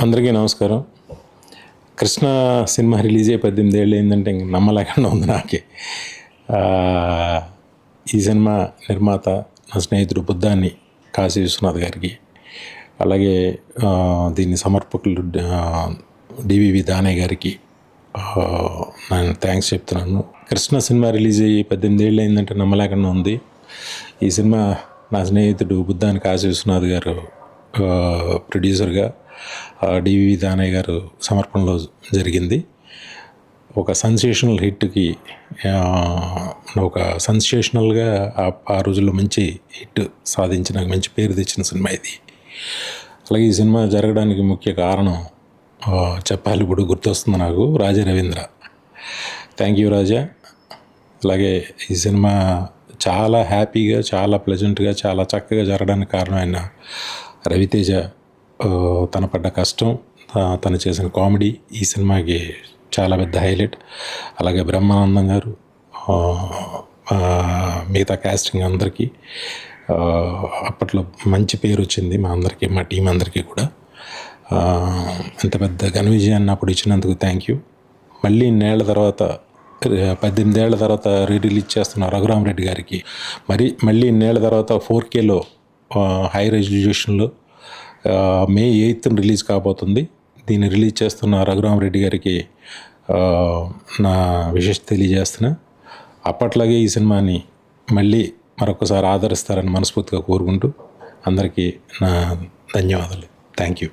అందరికీ నమస్కారం. Krishna cinema release అయ్యి 18 ఏళ్ళు అయిందంటే ఇంక నమ్మలేకుండా ఉంది నాకే. ఈ సినిమా నిర్మాత నా స్నేహితుడు బుద్ధాని కాశీ విశ్వనాథ్ గారికి, అలాగే దీని సమర్పకులు డివివి దానయ్య గారికి నేను థ్యాంక్స్ చెప్తున్నాను. కృష్ణ సినిమా రిలీజ్ అయ్యి 18 ఏళ్ళు అయిందంటే నమ్మలేకుండా ఉంది. ఈ సినిమా నా స్నేహితుడు బుద్ధాని కాశీ విశ్వనాథ్ గారు ప్రొడ్యూసర్గా, డివివి దానయ్య గారు సమర్పణలో జరిగింది. ఒక సెన్సేషనల్ హిట్కి, ఒక సెన్సేషనల్గా ఆ రోజుల్లో మంచి హిట్ సాధించిన, మంచి పేరు తెచ్చిన సినిమా ఇది. అలాగే ఈ సినిమా జరగడానికి ముఖ్య కారణం చెప్పాలి, ఇప్పుడు గుర్తొస్తుంది నాకు, రాజా రవీంద్ర. థ్యాంక్ యూ రాజా. అలాగే ఈ సినిమా చాలా హ్యాపీగా, చాలా ప్లెజెంట్గా, చాలా చక్కగా జరగడానికి కారణమైన రవితేజ, తన పడ్డ కష్టం, తను చేసిన కామెడీ ఈ సినిమాకి చాలా పెద్ద హైలైట్. అలాగే బ్రహ్మానందం గారు, మిగతా కాస్టింగ్ అందరికీ అప్పట్లో మంచి పేరు వచ్చింది మా అందరికీ, మా టీం అందరికీ కూడా. ఇంత పెద్ద ఘన విజయాన్ని అప్పుడు ఇచ్చినందుకు థ్యాంక్ యూ. మళ్ళీ ఇన్నేళ్ల తర్వాత, 18 ఏళ్ల తర్వాత రిలీజ్ చేస్తున్న రఘురామరెడ్డి గారికి, మళ్ళీ ఇన్నేళ్ల తర్వాత 4Kలో హై రెజల్యూషన్లో May 8th రిలీజ్ కాబోతుంది. దీన్ని రిలీజ్ చేస్తున్న రఘురామరెడ్డి గారికి నా విషెస్ తెలియజేస్తున్నా. అప్పట్లాగే ఈ సినిమాని మళ్ళీ మరొకసారి ఆదరిస్తారని మనస్ఫూర్తిగా కోరుకుంటూ అందరికీ నా ధన్యవాదాలు. Thank you.